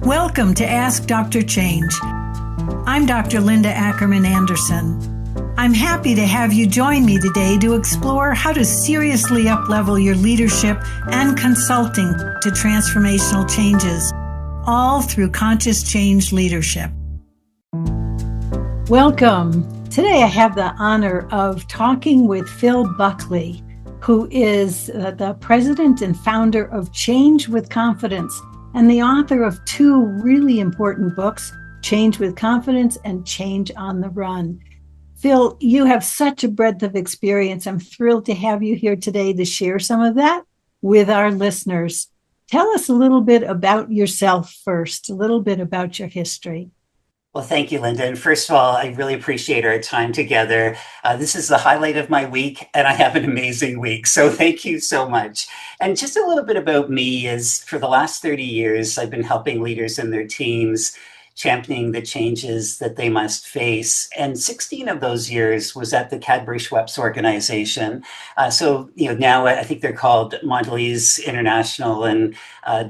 Welcome to Ask Dr. Change. I'm Dr. Linda Ackerman Anderson. I'm happy to have you join me today to explore how to seriously uplevel your leadership and consulting to transformational changes, all through conscious change leadership. Welcome. Today I have the honor of talking with Phil Buckley, who is the president and founder of Change with Confidence and the author of two really important books, Change with Confidence and Change on the Run. Phil, you have such a breadth of experience. I'm thrilled to have you here today to share some of that with our listeners. Tell us a little bit about yourself first, a little bit about your history. Well, thank you, Linda. And first of all, I really appreciate our time together. This is the highlight of my week, and I have an amazing week. So thank you so much. And just a little bit about me is for the last 30 years, I've been helping leaders and their teams championing the changes that they must face. And 16 of those years was at the Cadbury Schweppes organization. Now I think they're called Mondelez International and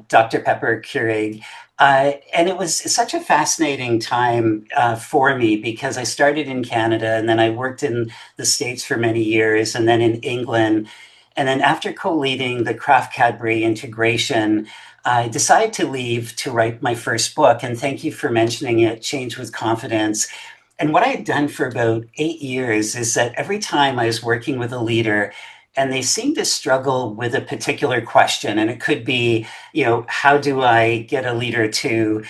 Dr. Pepper Keurig. And it was such a fascinating time for me because I started in Canada and then I worked in the States for many years and then in England. And then after co-leading the Kraft Cadbury integration, I decided to leave to write my first book. And thank you for mentioning it, Change with Confidence. And what I had done for about 8 years is that every time I was working with a leader, and they seem to struggle with a particular question. And it could be, how do I get a leader to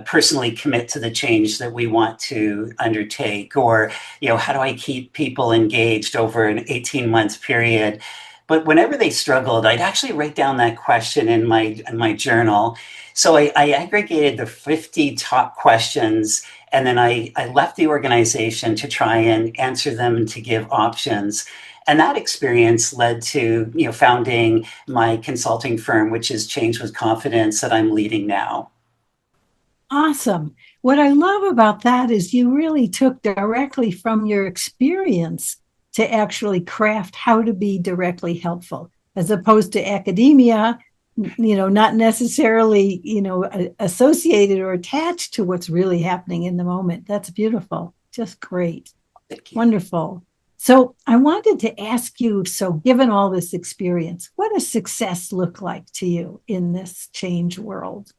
personally commit to the change that we want to undertake? Or, how do I keep people engaged over an 18-month period? But whenever they struggled, I'd actually write down that question in my journal. So I aggregated the 50 top questions, and then I left the organization to try and answer them and to give options. And that experience led to, founding my consulting firm, which is Change with Confidence, that I'm leading now. Awesome. What I love about that is you really took directly from your experience to actually craft how to be directly helpful, as opposed to academia, not necessarily, associated or attached to what's really happening in the moment. That's beautiful. Just great. Wonderful. So I wanted to ask you, given all this experience, what does success look like to you in this change world?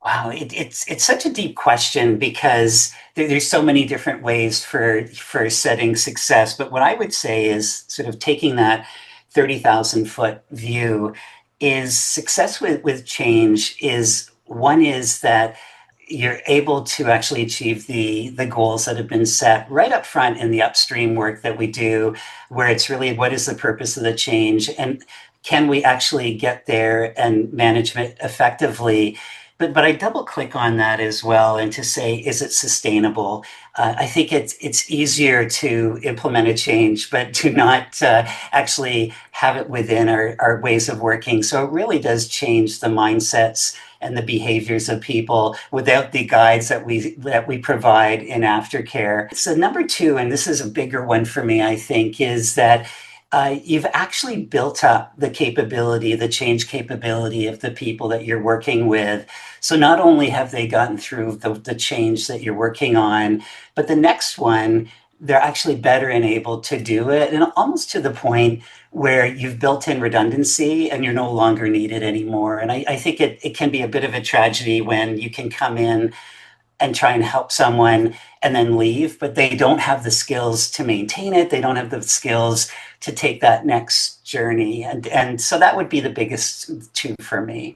Wow, it's such a deep question because there's so many different ways for setting success. But what I would say is sort of taking that 30,000 foot view is success with change is that you're able to actually achieve the goals that have been set right up front in the upstream work that we do, where it's really what is the purpose of the change and can we actually get there and manage it effectively. But I double click on that as well and to say, is it sustainable? I think it's easier to implement a change, but to not actually have it within our ways of working. So it really does change the mindsets and the behaviors of people without the guides that we provide in aftercare. So number two, and this is a bigger one for me, I think, is that you've actually built up the capability, the change capability of the people that you're working with. So not only have they gotten through the change that you're working on, but the next one, they're actually better and able to do it, and almost to the point where you've built in redundancy and you're no longer needed anymore. And I think it can be a bit of a tragedy when you can come in and try and help someone and then leave, but they don't have the skills to maintain it. They don't have the skills to take that next journey. And so that would be the biggest two for me.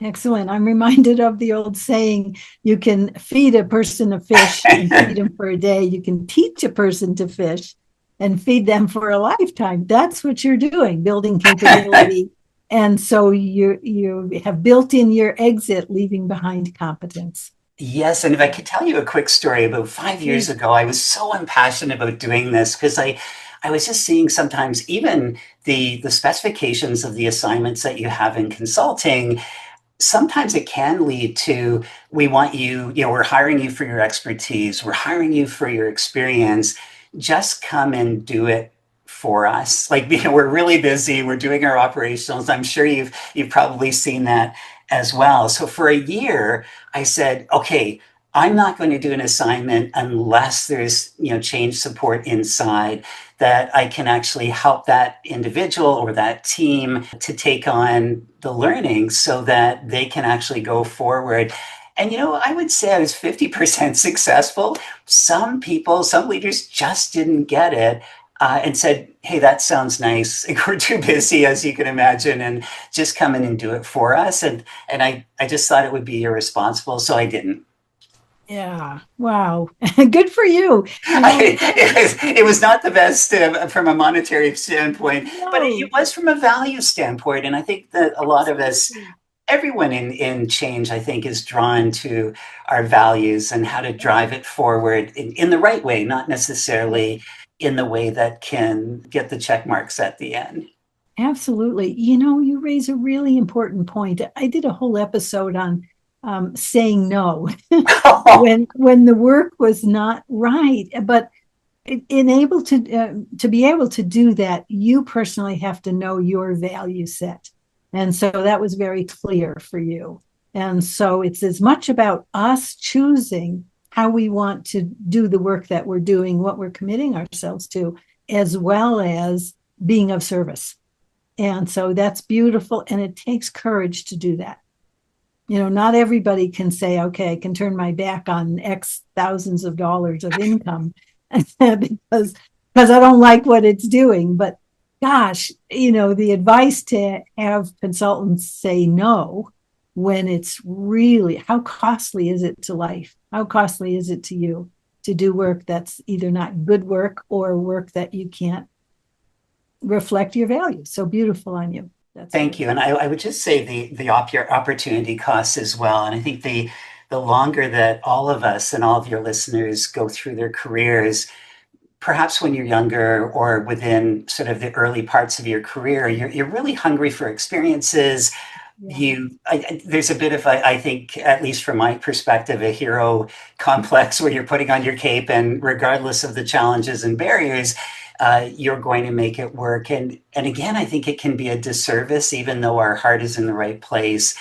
Excellent. I'm reminded of the old saying, you can feed a person a fish and feed them for a day. You can teach a person to fish and feed them for a lifetime. That's what you're doing, building capability. And so you have built in your exit, leaving behind competence. Yes, and if I could tell you a quick story, about 5 years ago, I was so impassioned about doing this because I was just seeing sometimes even the specifications of the assignments that you have in consulting. Sometimes it can lead to, we want you, we're hiring you for your expertise, we're hiring you for your experience, just come and do it for us. Like, we're really busy, we're doing our operationals. I'm sure you've probably seen that as well. So for a year, I said, okay, I'm not going to do an assignment unless there's, change support inside that I can actually help that individual or that team to take on the learning so that they can actually go forward. And, I would say I was 50% successful. Some people, some leaders just didn't get it. And said, hey, that sounds nice. We're too busy, as you can imagine, and just come in and do it for us. And I just thought it would be irresponsible, so I didn't. Yeah. Wow. Good for you. It was not the best from a monetary standpoint, but it No, was from a value standpoint. And I think that a lot of us, absolutely. everyone in change, I think, is drawn to our values and how to drive it forward in the right way, not necessarily in the way that can get the check marks at the end. Absolutely. You raise a really important point. I did a whole episode on saying no when the work was not right. But to be able to do that, you personally have to know your value set, and so that was very clear for you. And so it's as much about us choosing how we want to do the work that we're doing, what we're committing ourselves to, as well as being of service. And so that's beautiful. And it takes courage to do that. Not everybody can say, okay, I can turn my back on X thousands of dollars of income because I don't like what it's doing. But gosh, the advice to have consultants say no when it's really, how costly is it to life? How costly is it to you to do work that's either not good work or work that you can't reflect your values? So beautiful on you. That's Thank really you. And I would just say the opportunity costs as well. And I think the longer that all of us and all of your listeners go through their careers, perhaps when you're younger or within sort of the early parts of your career, you're really hungry for experiences. yeah. There's a bit of, I think, at least from my perspective, a hero complex where you're putting on your cape, and regardless of the challenges and barriers, you're going to make it work. And again, I think it can be a disservice, even though our heart is in the right place.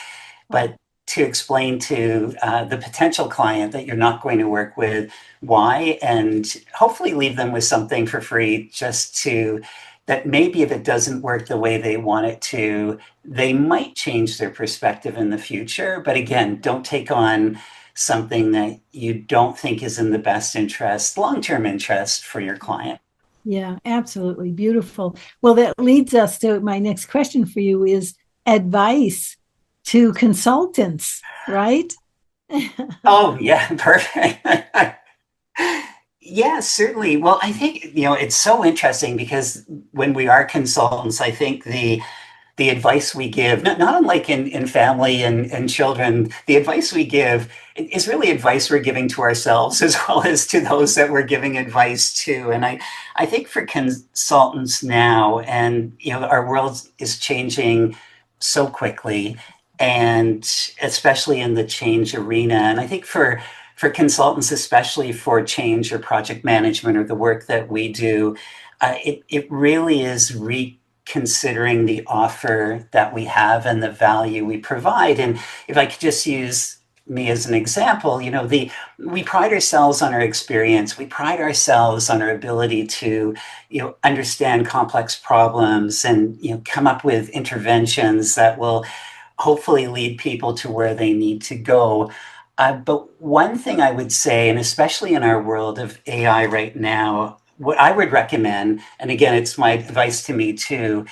But to explain to the potential client that you're not going to work with why, and hopefully leave them with something for free, just to that maybe if it doesn't work the way they want it to, they might change their perspective in the future. But again, don't take on something that you don't think is in the best interest, long-term interest for your client. Yeah, absolutely. Beautiful. Well, that leads us to my next question for you is advice to consultants, right? Oh, yeah, perfect. Yeah, certainly. Well, I think, it's so interesting because when we are consultants, I think the advice we give, not unlike in family and children, the advice we give is really advice we're giving to ourselves as well as to those that we're giving advice to. And I think for consultants now, and our world is changing so quickly, and especially in the change arena. And I think for consultants, especially for change or project management or the work that we do, it really is considering the offer that we have and the value we provide. And if I could just use me as an example, we pride ourselves on our experience. We pride ourselves on our ability to, understand complex problems and, come up with interventions that will hopefully lead people to where they need to go. But one thing I would say, and especially in our world of AI right now, what I would recommend, and again, it's my advice to me too,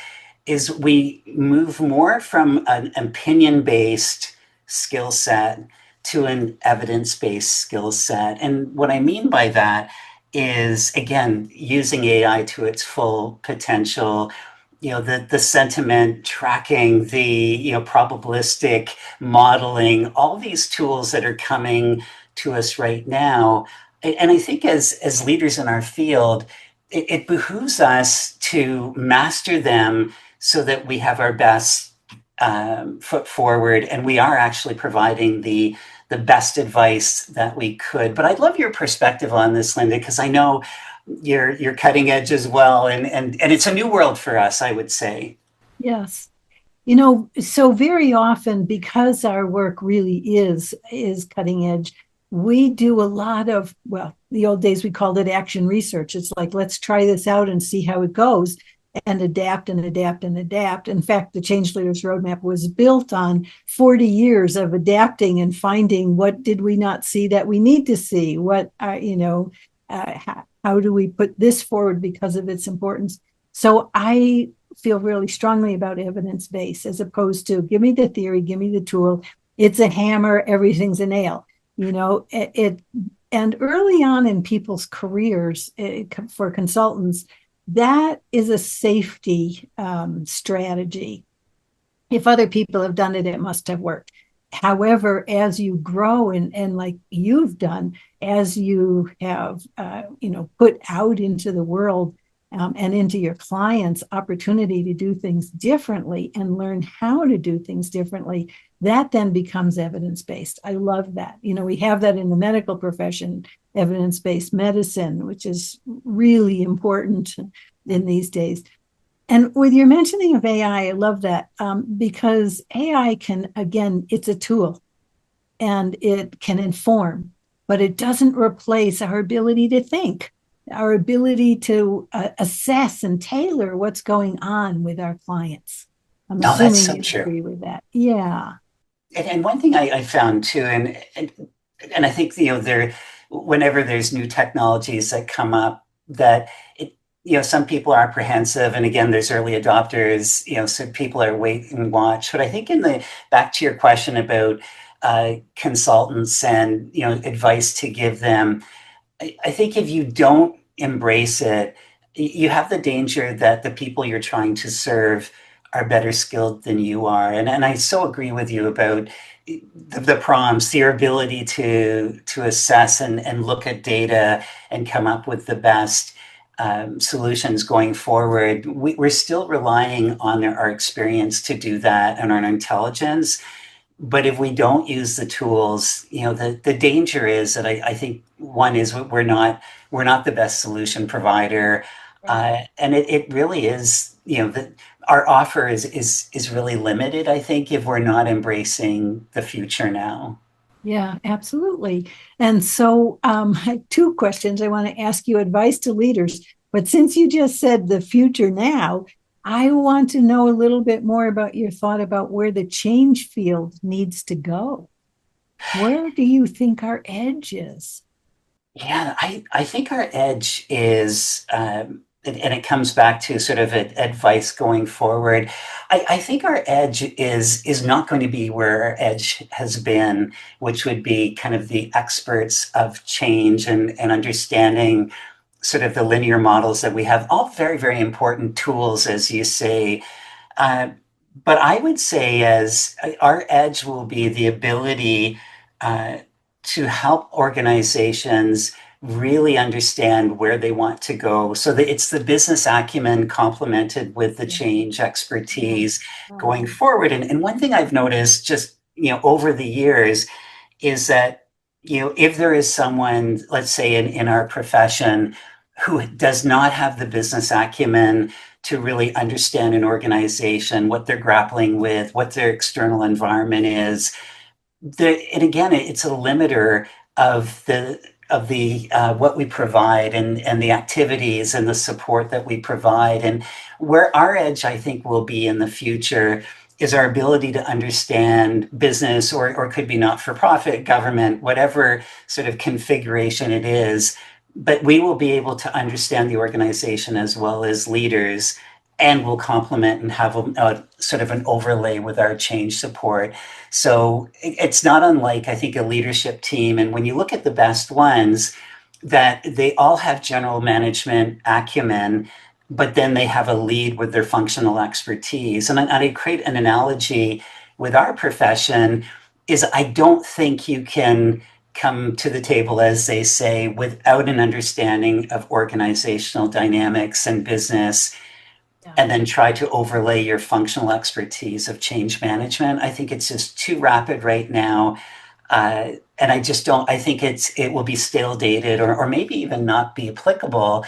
is we move more from an opinion based skill set to an evidence based skill set. And what I mean by that is, again, using AI to its full potential. The sentiment tracking, the probabilistic modeling, all these tools that are coming to us right now. And I think as leaders in our field, it behooves us to master them so that we have our best foot forward, and we are actually providing the best advice that we could. But I'd love your perspective on this, Linda, because I know you're cutting edge as well, and it's a new world for us, I would say. Yes. So very often, because our work really is cutting edge, we do a lot of, well, the old days we called it action research. It's like, let's try this out and see how it goes, and adapt and adapt and adapt. In fact, the Change Leaders Roadmap was built on 40 years of adapting and finding what did we not see that we need to see. How do we put this forward because of its importance? So I feel really strongly about evidence based as opposed to give me the theory, give me the tool. It's a hammer, everything's a nail. And early on in people's careers, for consultants, that is a safety strategy. If other people have done it, it must have worked. However, as you grow and like you've done, as you have put out into the world and into your clients opportunity to do things differently and learn how to do things differently, that then becomes evidence-based. I love that. We have that in the medical profession, evidence-based medicine, which is really important in these days. And with your mentioning of AI, I love that because AI can, again, it's a tool and it can inform, but it doesn't replace our ability to think, our ability to assess and tailor what's going on with our clients. I'm Oh, that's assuming so you true. agree with that. Yeah. And one thing I found too, and I think whenever there's new technologies that come up, that some people are apprehensive, and again, there's early adopters, so people are wait and watch. But I think back to your question about consultants and advice to give them, I think if you don't embrace it, you have the danger that the people you're trying to serve are better skilled than you are. And I so agree with you about the prompts, your ability to assess and look at data and come up with the best solutions going forward. We're still relying on our experience to do that and on our intelligence. But if we don't use the tools, the danger is that I think one is we're not the best solution provider, Right. and it really is that our offer is really limited. I think if we're not embracing the future now. Yeah, absolutely. And so, I have two questions. I want to ask you advice to leaders, but since you just said the future now, I want to know a little bit more about your thought about where the change field needs to go. Where do you think our edge is? Yeah, I think our edge is, and it comes back to sort of advice going forward. I think our edge is not going to be where our edge has been, which would be kind of the experts of change and understanding sort of the linear models that we have, all very, very important tools, as you say. Uh, but I would say as our edge will be the ability uh, to help organizations really understand where they want to go. So that it's the business acumen complemented with the Yeah, change yeah. expertise going Um, forward. And one thing I've noticed just, over the years is that, if there is someone, let's say in our profession, who does not have the business acumen to really understand an organization, what they're grappling with, what their external environment is. And again, it's a limiter of the what we provide and the activities and the support that we provide. And where our edge, I think, will be in the future is our ability to understand business, or could be not for profit, government, whatever sort of configuration it is. But we will be able to understand the organization as well as leaders, and will complement and have a sort of an overlay with our change support. So it's not unlike, I think, a leadership team. And when you look at the best ones, that they all have general management acumen, but then they have a lead with their functional expertise. And I create an analogy with our profession is I don't think you can come to the table, as they say, without an understanding of organizational dynamics and business, yeah, and then try to overlay your functional expertise of change management. I think it's just too rapid right now. And I just don't, I think it will be stale dated, or maybe even not be applicable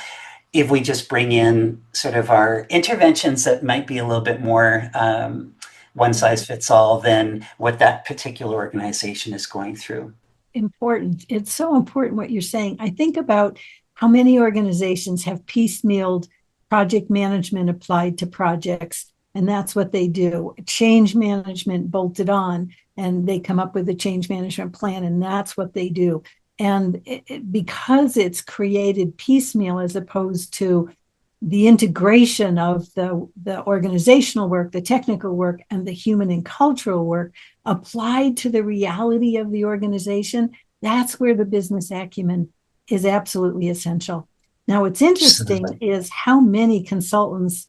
if we just bring in sort of our interventions that might be a little bit more one size fits all than what that particular organization is going through. Important. It's so important what you're saying. I think about how many organizations have piecemealed project management applied to projects, and that's what they do. Change management bolted on, and they come up with a change management plan, and that's what they do. And because it's created piecemeal as opposed to the integration of the organizational work, the technical work, and the human and cultural work applied to the reality of the organization, that's where the business acumen is absolutely essential. Now, what's interesting is how many consultants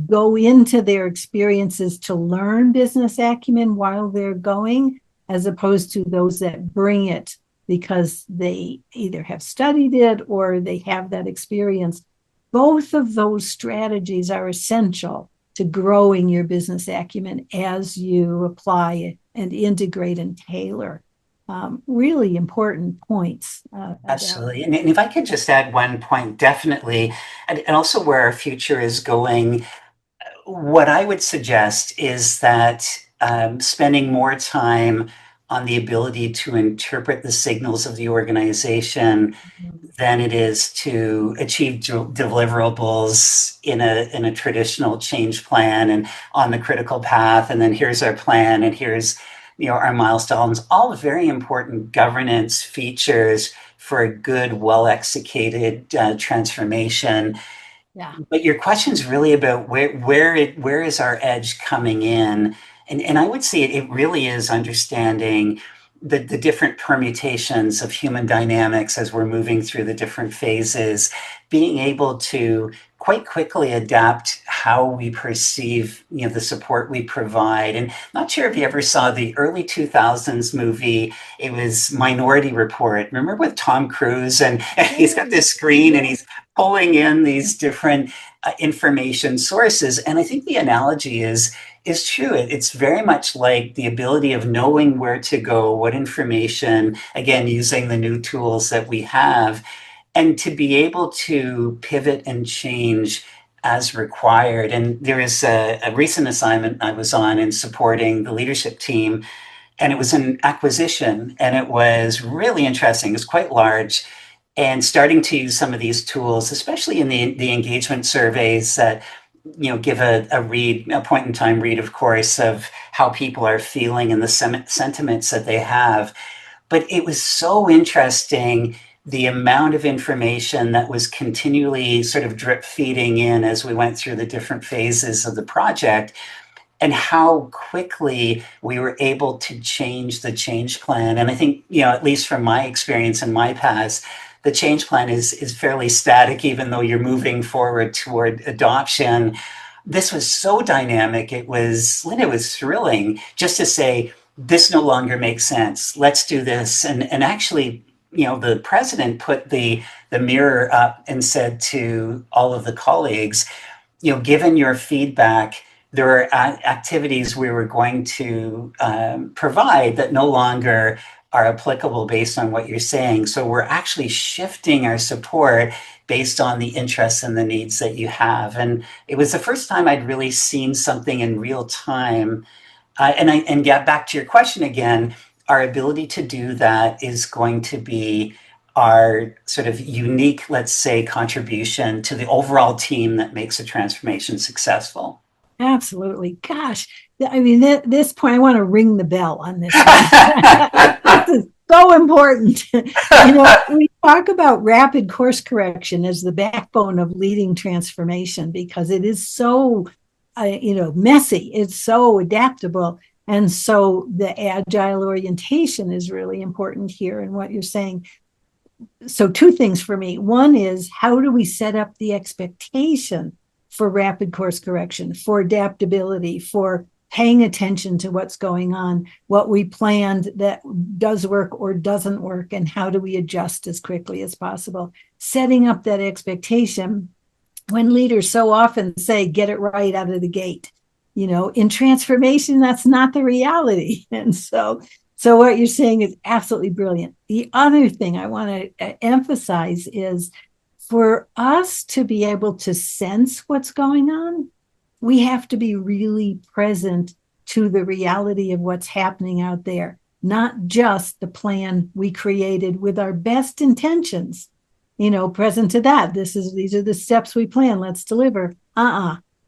go into their experiences to learn business acumen while they're going, as opposed to those that bring it because they either have studied it or they have that experience. Both of those strategies are essential to growing your business acumen as you apply and integrate and tailor. Really important points. Absolutely. And if I could just add one point, definitely, and also where our future is going, what I would suggest is that spending more time on the ability to interpret the signals of the organization than it is to achieve deliverables in a traditional change plan and on the critical path. And then here's our plan, and here's our milestones. All very important governance features for a good, well executed transformation. Yeah. But your question is really about where is our edge coming in, and I would say it really is understanding the different permutations of human dynamics as we're moving through the different phases, being able to quite quickly adapt how we perceive the support we provide. And not sure if you ever saw the early 2000s movie. It was Minority Report. Remember with Tom Cruise, and he's got this screen and he's pulling in these different information sources. And I think the analogy is true. It's very much like the ability of knowing where to go, what information, again, using the new tools that we have, and to be able to pivot and change as required. And there is a recent assignment I was on in supporting the leadership team, and it was an acquisition, and it was really interesting. It was quite large, and starting to use some of these tools, especially in the engagement surveys that give a point in time read, of course, of how people are feeling and the sentiments that they have. But it was so interesting, the amount of information that was continually sort of drip feeding in as we went through the different phases of the project, and how quickly we were able to change the change plan. And I think, at least from my experience in my past, the change plan is fairly static, even though you're moving forward toward adoption. This was so dynamic. It was thrilling just to say, this no longer makes sense. Let's do this. And actually, the president put the mirror up and said to all of the colleagues, given your feedback, there are activities we were going to provide that no longer are applicable based on what you're saying. So we're actually shifting our support based on the interests and the needs that you have. And it was the first time I'd really seen something in real time. And get back to your question again, our ability to do that is going to be our sort of unique, let's say, contribution to the overall team that makes a transformation successful. Absolutely. Gosh, I mean, this point, I want to ring the bell on this one. This is so important. We talk about rapid course correction as the backbone of leading transformation because it is so, messy. It's so adaptable. And so the agile orientation is really important here in what you're saying. So two things for me. One is, how do we set up the expectation for rapid course correction, for adaptability, for paying attention to what's going on, what we planned that does work or doesn't work, and how do we adjust as quickly as possible? Setting up that expectation when leaders so often say, get it right out of the gate. In transformation, that's not the reality. And so what you're saying is absolutely brilliant. The other thing I want to emphasize is, for us to be able to sense what's going on, we have to be really present to the reality of what's happening out there, not just the plan we created with our best intentions, present to that. These are the steps we plan. Let's deliver.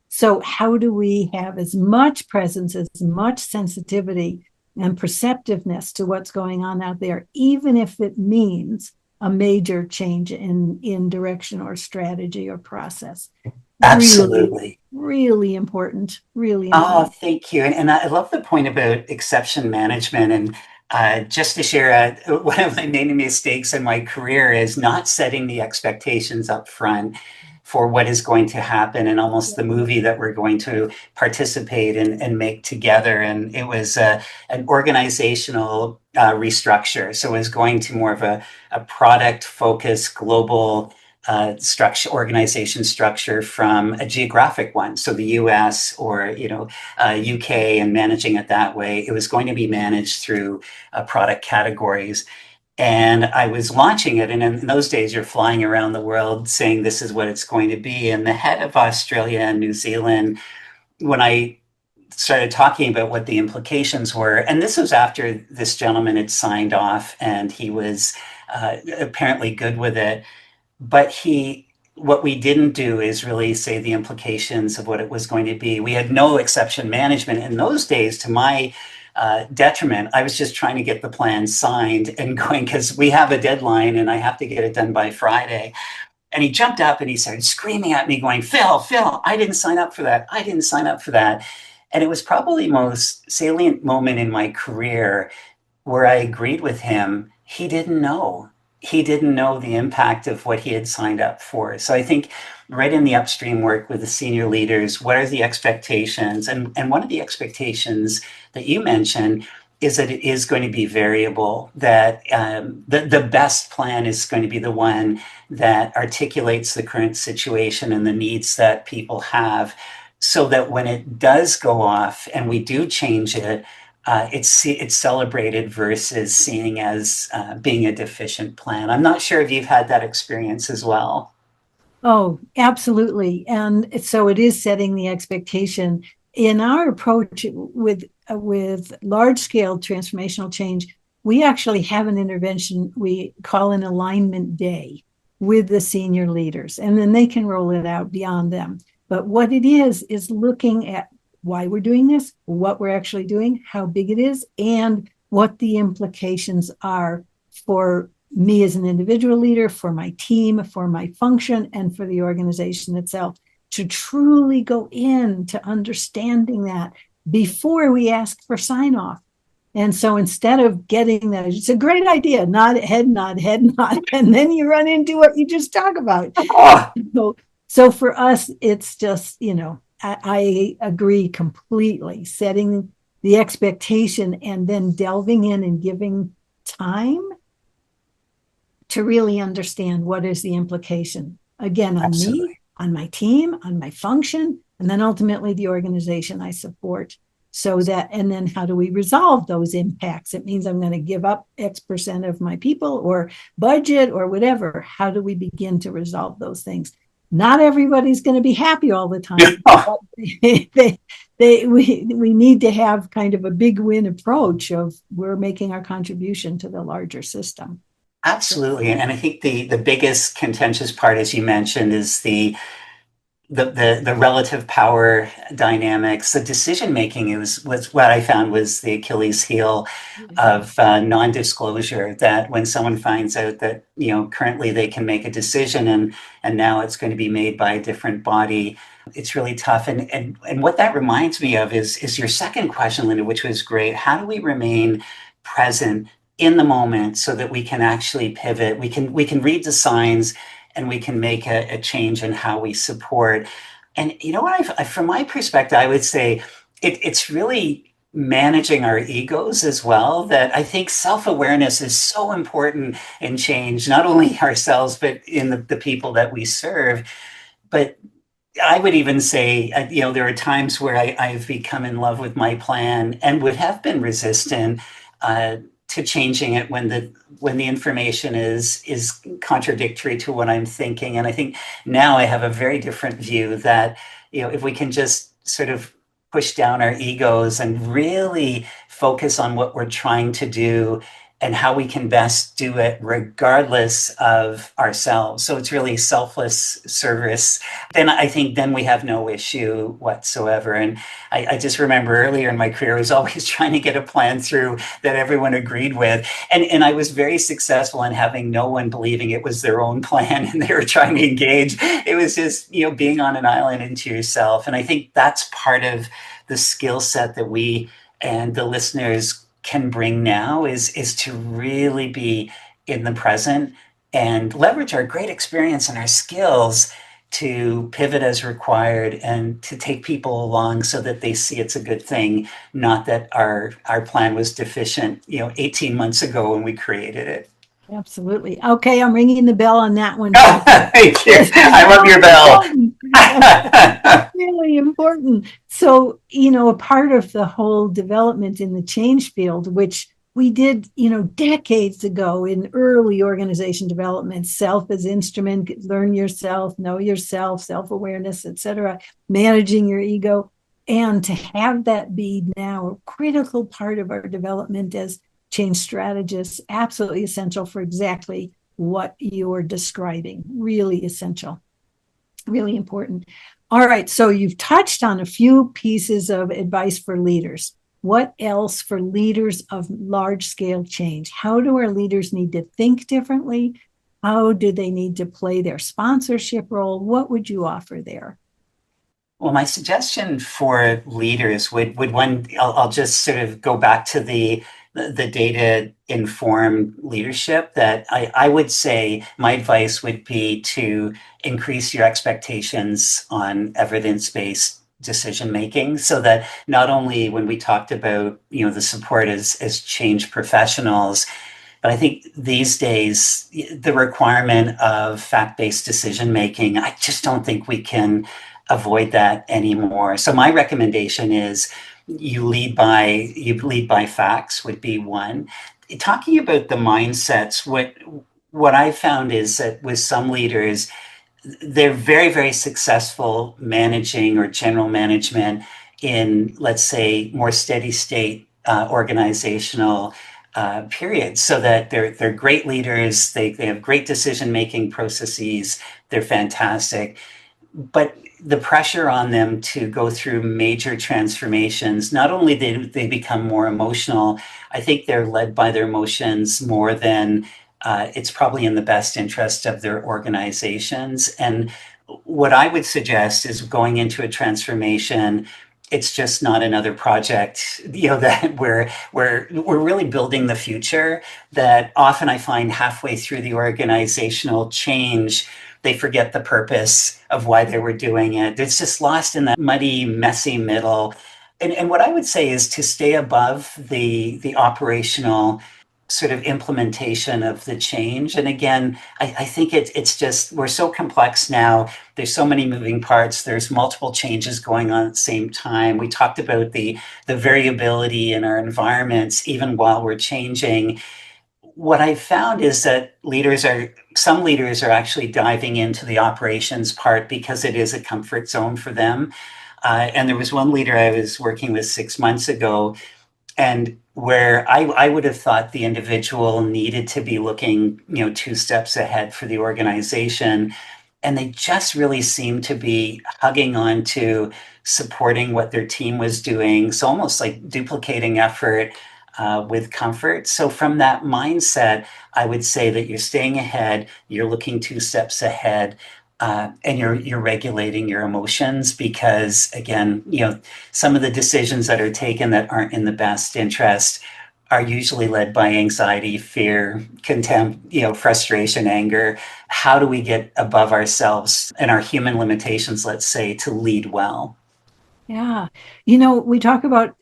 So how do we have as much presence, as much sensitivity and perceptiveness to what's going on out there, even if it means a major change in direction or strategy or process? Really, Absolutely. really important. Really Oh, important. thank you. And I love the point about exception management. And just to share, one of my main mistakes in my career is not setting the expectations up front for what is going to happen and almost the movie that we're going to participate in and make together. And it was an organizational restructure. So it was going to more of a product focused global structure, organization structure from a geographic one. So the US or, UK, and managing it that way. It was going to be managed through product categories. And I was launching it. And in those days, you're flying around the world saying this is what it's going to be. And the head of Australia and New Zealand, when I started talking about what the implications were, and this was after this gentleman had signed off and he was apparently good with it, but what we didn't do is really say the implications of what it was going to be. We had no exception management in those days, to my detriment. I was just trying to get the plan signed and going because we have a deadline and I have to get it done by Friday. And he jumped up and he started screaming at me, going, Phil, I didn't sign up for that. I didn't sign up for that. And it was probably the most salient moment in my career where I agreed with him. He didn't know. He didn't know the impact of what he had signed up for. So I think right in the upstream work with the senior leaders, what are the expectations? And one of the expectations that you mentioned is that it is going to be variable, that the best plan is going to be the one that articulates the current situation and the needs that people have, so that when it does go off and we do change it, it's celebrated versus seeing as being a deficient plan. I'm not sure if you've had that experience as well. Oh, absolutely. And so it is setting the expectation. In our approach with large scale transformational change, we actually have an intervention we call an alignment day with the senior leaders, and then they can roll it out beyond them. But what it is looking at why we're doing this, what we're actually doing, how big it is, and what the implications are for me as an individual leader, for my team, for my function, and for the organization itself, to truly go into understanding that before we ask for sign off. And so instead of getting that, it's a great idea, nod, head nod, and then you run into what you just talked about. Oh, So for us, it's just, I agree completely. Setting the expectation and then delving in and giving time to really understand what is the implication, again, on absolutely. me, on my team, on my function, and then ultimately the organization I support. So that, and then how do we resolve those impacts? It means I'm going to give up X% of my people or budget or whatever. How do we begin to resolve those things? Not everybody's going to be happy all the time. But we need to have kind of a big win approach of we're making our contribution to the larger system. Absolutely. And I think the biggest contentious part, as you mentioned, is the relative power dynamics. The decision making was what I found was the Achilles heel of non-disclosure. That when someone finds out that currently they can make a decision and now it's going to be made by a different body, it's really tough. And what that reminds me of is your second question, Linda, which was great. How do we remain present in the moment so that we can actually pivot? We can read the signs and we can make a change in how we support. And you know what? From my perspective, I would say it's really managing our egos as well. That I think self-awareness is so important in change, not only ourselves, but in the people that we serve. But I would even say, there are times where I've become in love with my plan and would have been resistant to changing it when the information is contradictory to what I'm thinking. And I think now I have a very different view that if we can just sort of push down our egos and really focus on what we're trying to do and how we can best do it regardless of ourselves. So it's really selfless service. Then I think then we have no issue whatsoever. And I just remember earlier in my career, I was always trying to get a plan through that everyone agreed with. And I was very successful in having no one believing it was their own plan and they were trying to engage. It was just, being on an island into yourself. And I think that's part of the skill set that we and the listeners can bring now is to really be in the present and leverage our great experience and our skills to pivot as required and to take people along so that they see it's a good thing, not that our plan was deficient, 18 months ago when we created it. Absolutely. Okay, I'm ringing the bell on that one, Phil. Thank you. I love your bell. Really important. So, a part of the whole development in the change field, which we did, decades ago in early organization development, self as instrument, learn yourself, know yourself, self-awareness, etc., managing your ego. And to have that be now a critical part of our development as change strategists, absolutely essential for exactly what you're describing. Really essential, really important. All right, so you've touched on a few pieces of advice for leaders. What else for leaders of large scale change? How do our leaders need to think differently? How do they need to play their sponsorship role? What would you offer there? Well, my suggestion for leaders would one, I'll just sort of go back to the data informed leadership that I would say my advice would be to increase your expectations on evidence-based decision making so that not only when we talked about the support as change professionals, but I think these days the requirement of fact-based decision making, I just don't think we can avoid that anymore. So my recommendation is you lead by facts would be one. Talking about the mindsets, what I found is that with some leaders, they're very, very successful managing or general management in, let's say, more steady state organizational periods, so that they're great leaders, they have great decision making processes, they're fantastic. But the pressure on them to go through major transformations, not only they become more emotional, I think they're led by their emotions more than it's probably in the best interest of their organizations. And what I would suggest is going into a transformation, it's just not another project, that we're really building the future. That often I find halfway through the organizational change, they forget the purpose of why they were doing it. It's just lost in that muddy, messy middle. And what I would say is to stay above the operational sort of implementation of the change. And again, I think it's just, we're so complex now. There's so many moving parts. There's multiple changes going on at the same time. We talked about the variability in our environments, even while we're changing. What I found is that some leaders are actually diving into the operations part because it is a comfort zone for them. And there was one leader I was working with 6 months ago, and where I would have thought the individual needed to be looking, 2 steps ahead for the organization. And they just really seemed to be hugging on to supporting what their team was doing. So almost like duplicating effort with comfort. So from that mindset, I would say that you're staying ahead, you're looking 2 steps ahead, and you're regulating your emotions because, again, some of the decisions that are taken that aren't in the best interest are usually led by anxiety, fear, contempt, frustration, anger. How do we get above ourselves and our human limitations, let's say, to lead well? Yeah. We talk about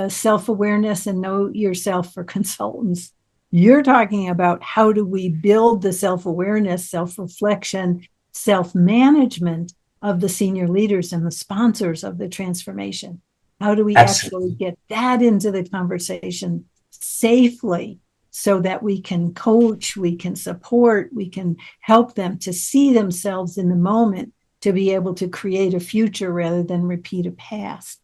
self-awareness and know yourself for consultants. You're talking about how do we build the self-awareness, self-reflection, self-management of the senior leaders and the sponsors of the transformation. How do we actually Absolutely. get that into the conversation safely so that we can coach, we can support, we can help them to see themselves in the moment to be able to create a future rather than repeat a past?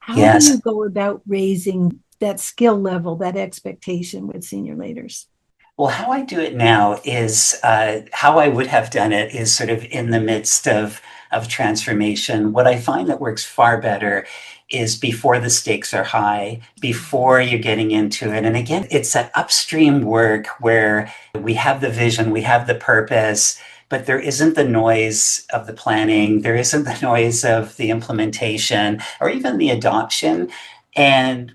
How do you Yes. go about raising that skill level, that expectation with senior leaders? Well, how I do it now is how I would have done it is sort of in the midst of transformation. What I find that works far better is before the stakes are high, before you're getting into it. And again, it's that upstream work where we have the vision, we have the purpose, but there isn't the noise of the planning, there isn't the noise of the implementation or even the adoption. And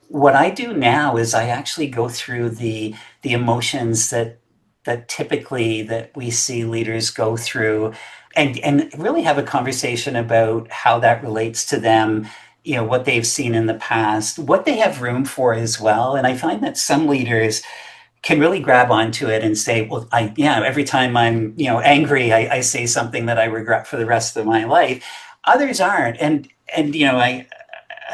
what I do now is I actually go through the emotions that typically that we see leaders go through and really have a conversation about how that relates to them, you know, what they've seen in the past, what they have room for as well. And I find that some leaders can really grab onto it and say, well, every time I'm, you know, angry, I say something that I regret for the rest of my life. Others aren't. And you know,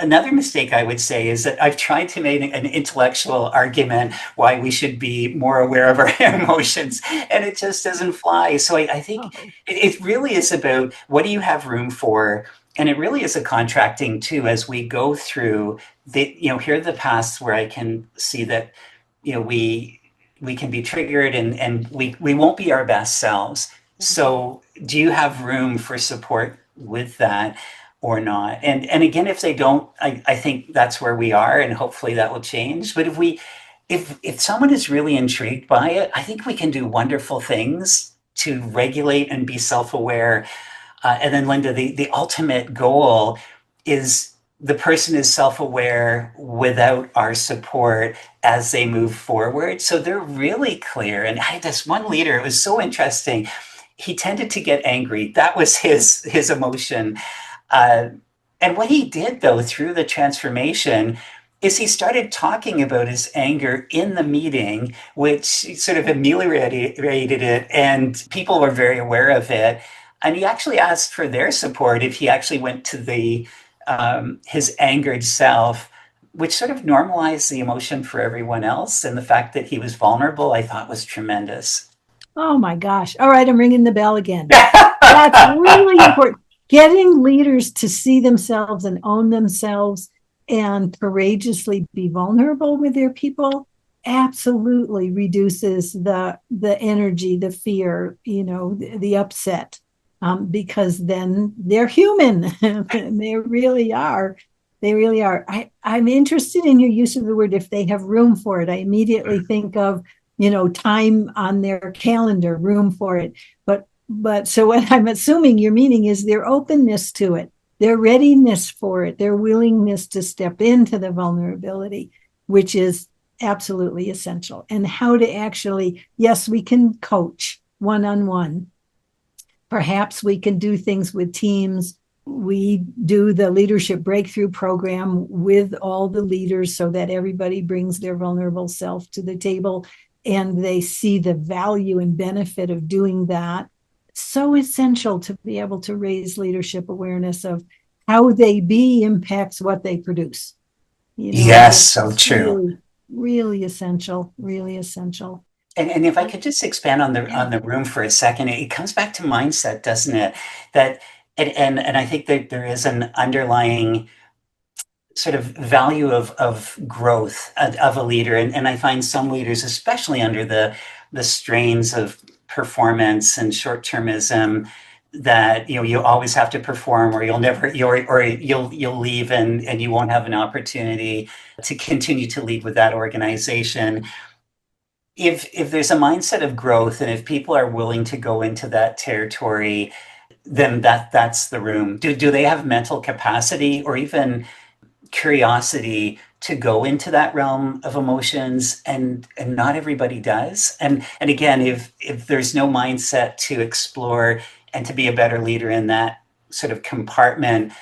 another mistake I would say is that I've tried to make an intellectual argument why we should be more aware of our emotions, and it just doesn't fly. So I think Oh, it really is about what do you have room for, and it really is a contracting too as we go through the, you know, here are the paths where I can see that, you know, we can be triggered and we won't be our best selves. So do you have room for support with that or not? And again, if they don't, I think that's where we are, and hopefully that will change. But if someone is really intrigued by it, I think we can do wonderful things to regulate and be self-aware. And then, Linda, the ultimate goal is the person is self aware without our support as they move forward. So they're really clear. And I had this one leader, it was so interesting. He tended to get angry. That was his emotion. Uh, and what he did, though, through the transformation, is he started talking about his anger in the meeting, which sort of ameliorated it, and people were very aware of it. And he actually asked for their support if he actually went to the his angered self, which sort of normalized the emotion for everyone else. And the fact that he was vulnerable, I thought was tremendous. oh my gosh. All right, I'm ringing the bell again. That's really important. Getting leaders to see themselves and own themselves and courageously be vulnerable with their people absolutely reduces the energy, the fear, you know, the upset, because then they're human. They really are. They really are. I'm interested in your use of the word if they have room for it. I immediately think of, you know, time on their calendar, room for it. But so what I'm assuming your meaning is their openness to it, their readiness for it, their willingness to step into the vulnerability, which is absolutely essential. And how to actually, yes, we can coach one on one. Perhaps we can do things with teams. We do the leadership breakthrough program with all the leaders so that everybody brings their vulnerable self to the table and they see the value and benefit of doing that. So essential to be able to raise leadership awareness of how they be impacts what they produce. You know, Yes, it's so true. really, really essential, really essential. And if I could just expand Yeah. on the room for a second, it comes back to mindset, doesn't it? That and I think that there is an underlying sort of value of growth of a leader. And I find some leaders, especially under the strains of performance and short-termism, that you know you always have to perform or you'll never or you'll leave and you won't have an opportunity to continue to lead with that organization. If there's a mindset of growth and if people are willing to go into that territory, then that's the room. Do they have mental capacity or even curiosity to go into that realm of emotions? And not everybody does. And again, if there's no mindset to explore and to be a better leader in that sort of compartment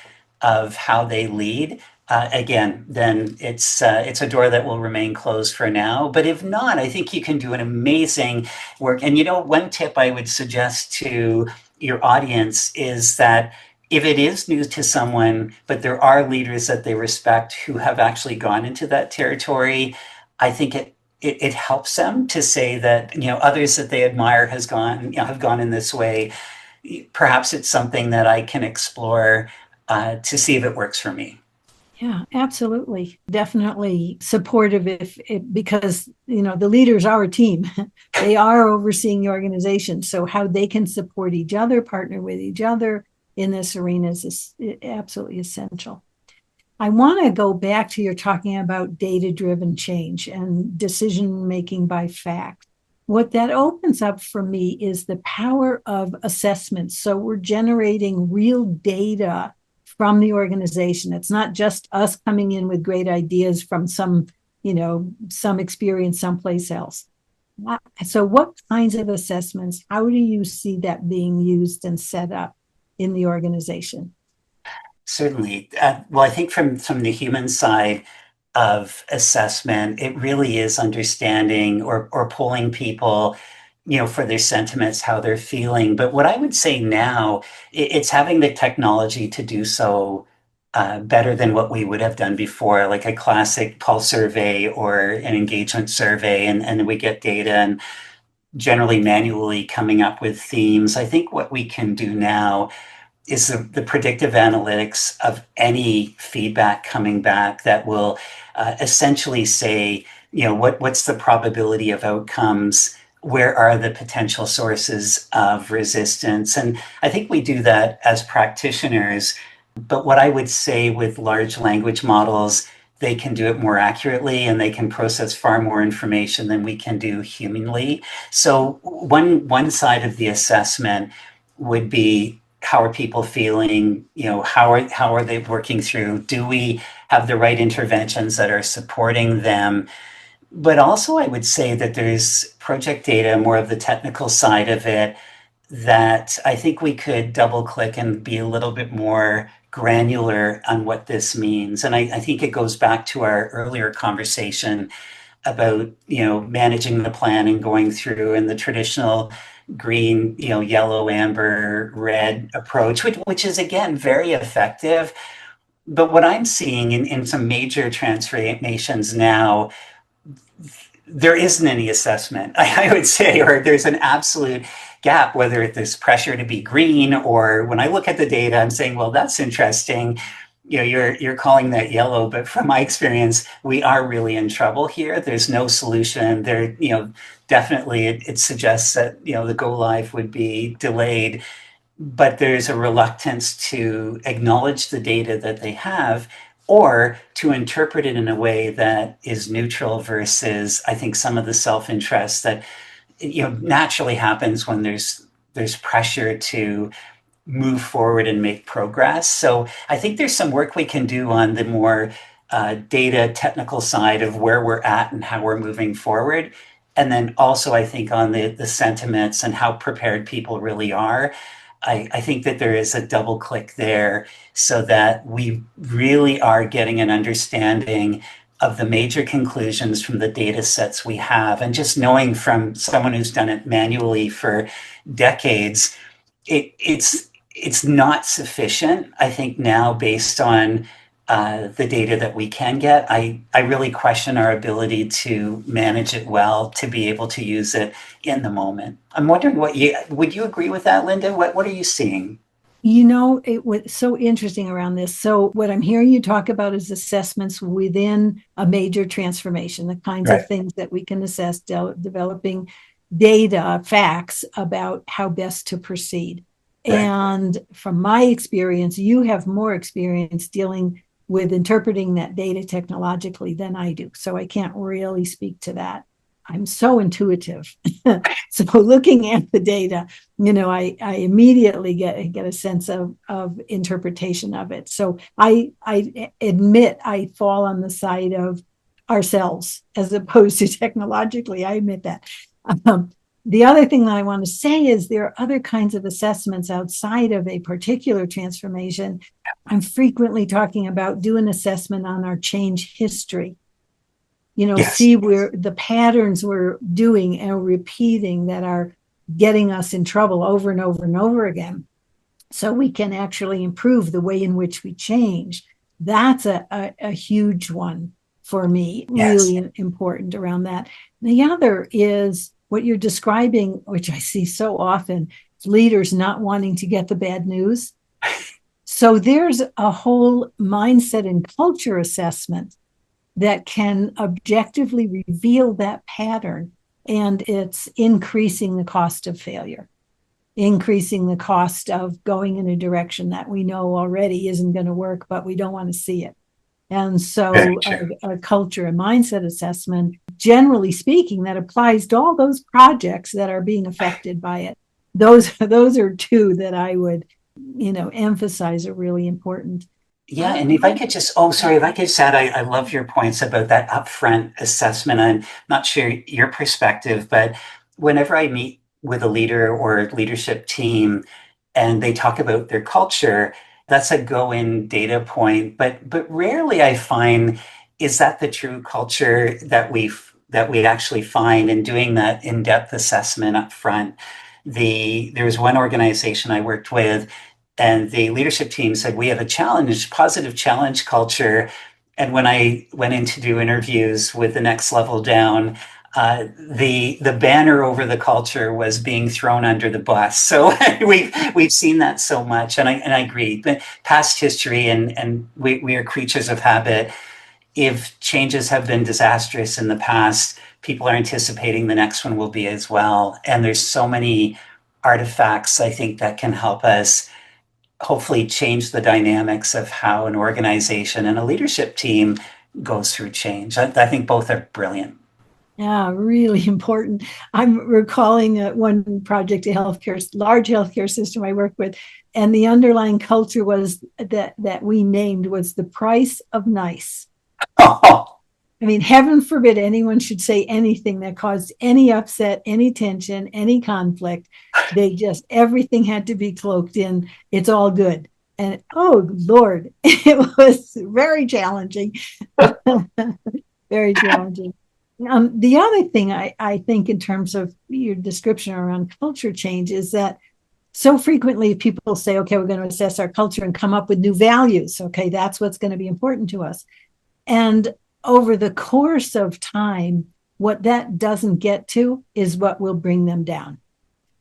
of how they lead, again, then it's a door that will remain closed for now. But if not, I think you can do an amazing work. And you know, one tip I would suggest to your audience is that if it is new to someone, but there are leaders that they respect who have actually gone into that territory, I think it helps them to say that you know others that they admire has gone you know have gone in this way. Perhaps it's something that I can explore to see if it works for me. Yeah, absolutely. Definitely supportive if it, because the leaders are a team. They are overseeing the organization. So how they can support each other, partner with each other in this arena is absolutely essential. I want to go back to your talking about data-driven change and decision making by fact. What that opens up for me is the power of assessment. So we're generating real data from the organization. It's not just us coming in with great ideas from some experience someplace else. So what kinds of assessments, how do you see that being used and set up in the organization? Certainly. Well, I think from the human side of assessment, it really is understanding or polling people, for their sentiments, how they're feeling. But what I would say now, it's having the technology to do so better than what we would have done before, like a classic pulse survey or an engagement survey, and we get data and generally manually coming up with themes. I think what we can do now is the predictive analytics of any feedback coming back that will essentially say, what's the probability of outcomes? Where are the potential sources of resistance? And I think we do that as practitioners. But what I would say with large language models, they can do it more accurately and they can process far more information than we can do humanly. So one side of the assessment would be, how are people feeling? How are they working through? Do we have the right interventions that are supporting them? But also, I would say that there's project data, more of the technical side of it, that I think we could double click and be a little bit more granular on what this means. And I think it goes back to our earlier conversation about managing the plan and going through and the traditional green, yellow, amber, red approach, which is again very effective. But what I'm seeing in some major transformations now, there isn't any assessment, I would say, or there's an absolute gap, whether there's pressure to be green, or when I look at the data, I'm saying, well, that's interesting. You're calling that yellow, but from my experience, we are really in trouble here. There's no solution. Definitely it suggests that, the go live would be delayed, but there's a reluctance to acknowledge the data that they have or to interpret it in a way that is neutral versus, I think, some of the self-interest that naturally happens when there's pressure to move forward and make progress. So I think there's some work we can do on the more data technical side of where we're at and how we're moving forward. And then also, I think on the sentiments and how prepared people really are. I think that there is a double click there so that we really are getting an understanding of the major conclusions from the data sets we have. And just knowing from someone who's done it manually for decades, it's not sufficient, I think, now based on the data that we can get. I really question our ability to manage it well, to be able to use it in the moment. I'm wondering would you agree with that, Linda? What are you seeing? It was so interesting around this. So, what I'm hearing you talk about is assessments within a major transformation, the kinds of Right, things that we can assess, developing data, facts about how best to proceed. right. And from my experience, you have more experience dealing with interpreting that data technologically than I do. So, I can't really speak to that. I'm so intuitive. So, looking at the data, I immediately get a sense of interpretation of it. So I admit I fall on the side of ourselves as opposed to technologically. I admit that. Um, the other thing that I want to say is there are other kinds of assessments outside of a particular transformation. I'm frequently talking about do an assessment on our change history, Yes, see where the patterns we're doing and repeating that are getting us in trouble over and over and over again. So we can actually improve the way in which we change. That's a huge one for me, yes. really important around that. The other is what you're describing, which I see so often leaders not wanting to get the bad news. So there's a whole mindset and culture assessment that can objectively reveal that pattern. And it's increasing the cost of failure, increasing the cost of going in a direction that we know already isn't going to work, but we don't want to see it. And so a culture and mindset assessment, generally speaking, that applies to all those projects that are being affected by it. Those are two that I would, emphasize are really important. Yeah, and if I could just, oh, sorry, if I could just add, I love your points about that upfront assessment. I'm not sure your perspective, but whenever I meet with a leader or a leadership team and they talk about their culture, that's a go-in data point. But rarely I find is that the true culture that we actually find in doing that in-depth assessment up front. There was one organization I worked with and the leadership team said, we have a challenge, positive challenge culture. And when I went in to do interviews with the next level down, the banner over the culture was being thrown under the bus. So we've seen that so much, and I agree. But past history, and we are creatures of habit. If changes have been disastrous in the past, people are anticipating the next one will be as well. And there's so many artifacts I think that can help us hopefully change the dynamics of how an organization and a leadership team goes through change. I think both are brilliant. Yeah, really important. I'm recalling one project, large healthcare system I worked with, and the underlying culture was that we named was the price of nice. Oh, I mean, heaven forbid anyone should say anything that caused any upset, any tension, any conflict. Everything had to be cloaked in, it's all good. And oh, Lord, it was very challenging. Very challenging. The other thing I think, in terms of your description around culture change, is that so frequently people say, okay, we're going to assess our culture and come up with new values. Okay, that's what's going to be important to us. And over the course of time, what that doesn't get to is what will bring them down.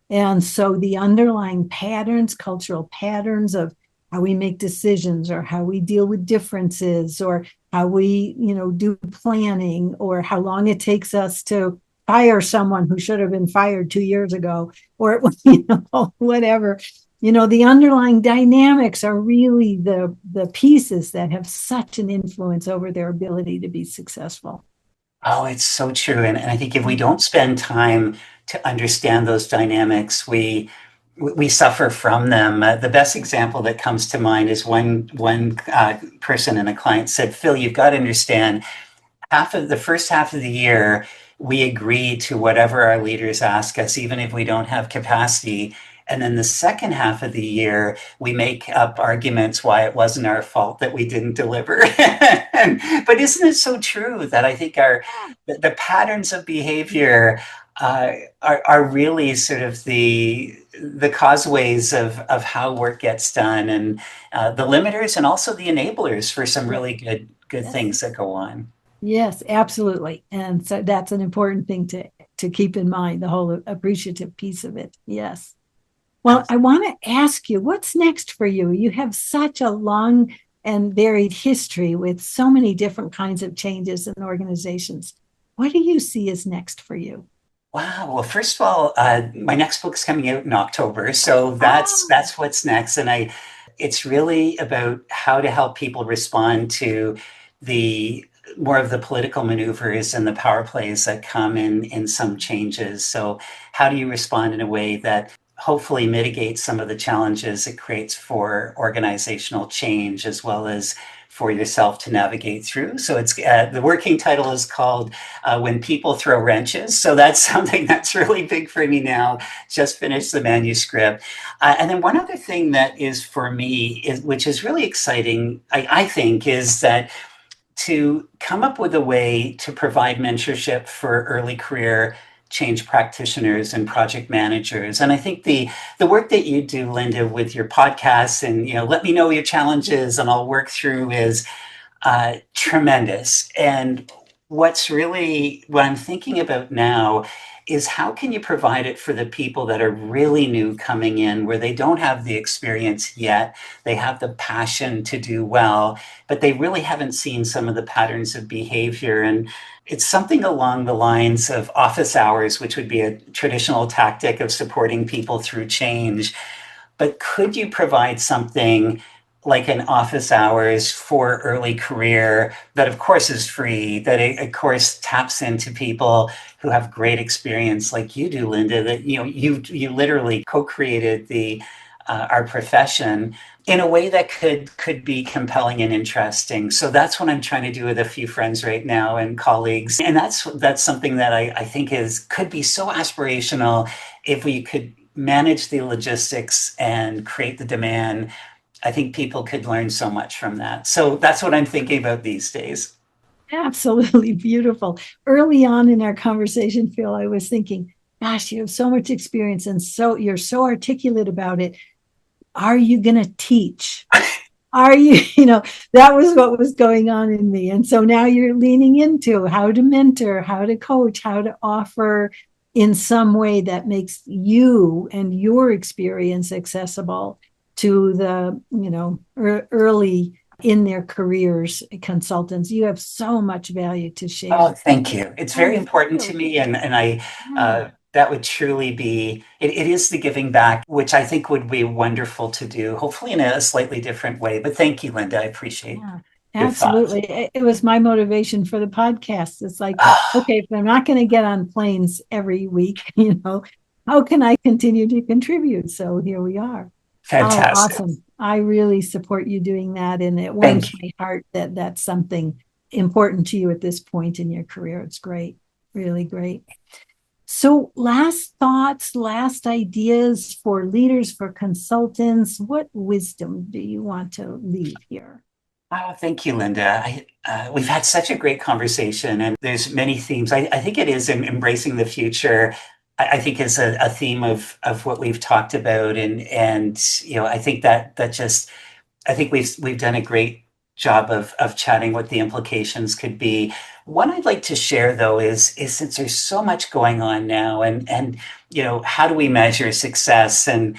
And so the underlying patterns, cultural patterns of how we make decisions or how we deal with differences or how we, do planning or how long it takes us to fire someone who should have been fired 2 years ago or, whatever. The underlying dynamics are really the pieces that have such an influence over their ability to be successful. oh, it's so true. And I think if we don't spend time to understand those dynamics, we suffer from them. The best example that comes to mind is one person and a client said, Phil, you've got to understand the first half of the year, we agree to whatever our leaders ask us, even if we don't have capacity. And then the second half of the year, we make up arguments why it wasn't our fault that we didn't deliver. But isn't it so true that I think the patterns of behavior are really sort of the causeways of how work gets done and the limiters and also the enablers for some really good things that go on. Yes, absolutely. And so that's an important thing to keep in mind, the whole appreciative piece of it. Yes. Well, I want to ask you, what's next for you? You have such a long and varied history with so many different kinds of changes in organizations. What do you see as next for you? Wow. Well, first of all, my next book's coming out in October, so that's what's next, and it's really about how to help people respond to the more of the political maneuvers and the power plays that come in some changes. So, how do you respond in a way that hopefully mitigates some of the challenges it creates for organizational change as well as for yourself to navigate through. So it's the working title is called When People Throw Wrenches. So that's something that's really big for me now. Just finished the manuscript. And then one other thing that is for me, which is really exciting, I think, is that to come up with a way to provide mentorship for early career change practitioners and project managers. And I think the work that you do, Linda, with your podcasts and let me know your challenges and I'll work through is tremendous. And what I'm thinking about now is how can you provide it for the people that are really new coming in, where they don't have the experience yet, they have the passion to do well, but they really haven't seen some of the patterns of behavior. And it's something along the lines of office hours, which would be a traditional tactic of supporting people through change. But could you provide something like an office hours for early career that of course is free, that of course taps into people who have great experience like you do, Linda, that you literally co-created the our profession in a way that could be compelling and interesting. So that's what I'm trying to do with a few friends right now and colleagues. And that's something that I think is could be so aspirational if we could manage the logistics and create the demand. I think people could learn so much from that. So that's what I'm thinking about these days. Absolutely beautiful. Early on in our conversation, Phil, I was thinking, gosh, you have so much experience and so you're so articulate about it. Are you going to teach? Are you, that was what was going on in me. And so now you're leaning into how to mentor, how to coach, how to offer in some way that makes you and your experience accessible to the, early in their careers consultants. You have so much value to Oh, share. thank you. It's very Thank important to you. me, and I Yeah. that would truly be it is the giving back, which I think would be wonderful to do, hopefully in a slightly different way. But thank you, Linda. I appreciate Yeah, your thoughts. absolutely. It was my motivation for the podcast. It's like, okay, if I'm not going to get on planes every week, how can I continue to contribute? So here we are. Oh, Fantastic. awesome. I really support you doing that. And it warms Thank you. my heart that that's something important to you at this point in your career. It's great. Really great. So, last thoughts, last ideas for leaders, for consultants. What wisdom do you want to leave here? Oh, thank you, Linda. We've had such a great conversation, and there's many themes. I think it is embracing the future. I think is a theme of what we've talked about, and I think that just I think we've done a great job of chatting what the implications could be. What I'd like to share though is since there's so much going on now, and how do we measure success? And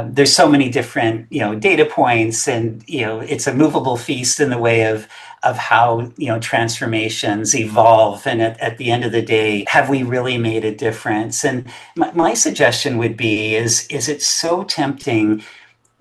there's so many different data points, and it's a movable feast in the way of how transformations evolve. And at the end of the day, have we really made a difference? And my suggestion would be is it's so tempting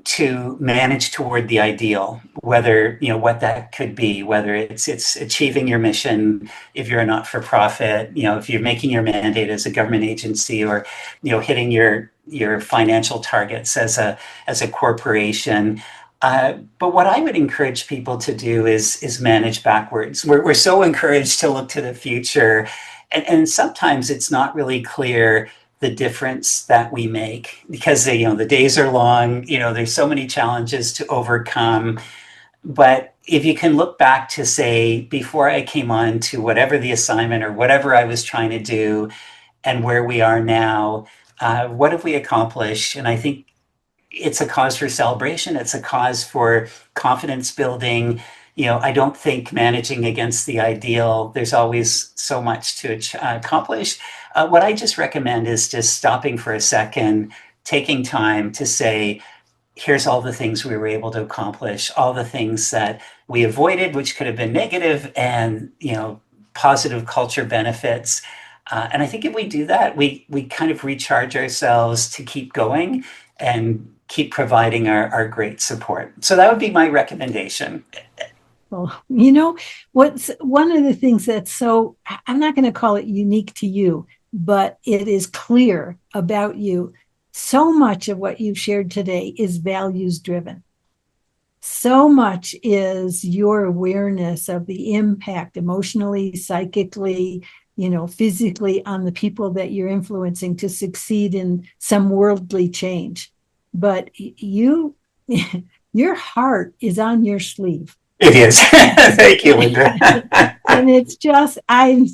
to manage toward the ideal, whether what that could be, whether it's achieving your mission if you're a not-for-profit, if you're making your mandate as a government agency, or hitting your financial targets as a corporation. But what I would encourage people to do is manage backwards. We're so encouraged to look to the future, and sometimes it's not really clear the difference that we make because the days are long. There's so many challenges to overcome. But if you can look back to say before I came on to whatever the assignment or whatever I was trying to do, and where we are now, what have we accomplished? And I think it's a cause for celebration. It's a cause for confidence building. I don't think managing against the ideal, there's always so much to accomplish. What I just recommend is just stopping for a second, taking time to say, here's all the things we were able to accomplish, all the things that we avoided, which could have been negative, and positive culture benefits. And I think if we do that, we kind of recharge ourselves to keep going and keep providing our great support. So that would be my recommendation. Well, what's one of the things that's so, I'm not going to call it unique to you, but it is clear about you. So much of what you've shared today is values driven. So much is your awareness of the impact emotionally, psychically, physically on the people that you're influencing to succeed in some worldly change. But your heart is on your sleeve. It is. Thank you, Linda. And it's just, I'm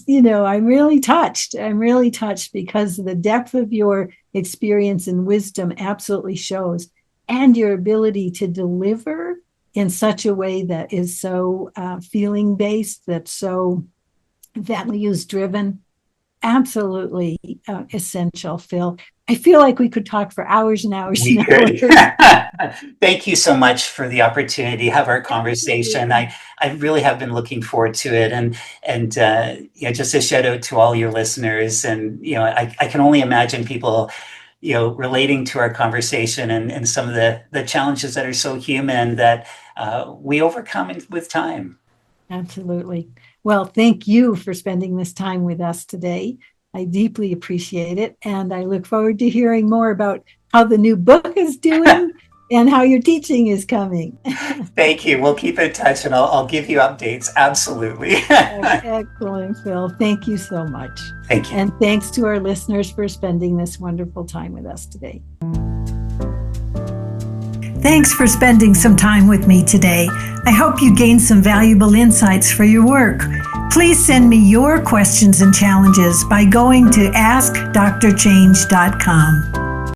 really touched. I'm really touched because the depth of your experience and wisdom absolutely shows, and your ability to deliver in such a way that is so feeling based, that's so values driven. absolutely essential, Phil. I feel like we could talk for hours and hours We and could. hours. Thank you so much for the opportunity to have our conversation. Absolutely. I really have been looking forward to it, and just a shout out to all your listeners. And I can only imagine people relating to our conversation and some of the challenges that are so human that we overcome with time. Absolutely. Well, thank you for spending this time with us today. I deeply appreciate it. And I look forward to hearing more about how the new book is doing and how your teaching is coming. Thank you. We'll keep in touch, and I'll give you updates. Absolutely. Excellent, Phil. Thank you so much. Thank you. And thanks to our listeners for spending this wonderful time with us today. Thanks for spending some time with me today. I hope you gained some valuable insights for your work. Please send me your questions and challenges by going to askdrchange.com.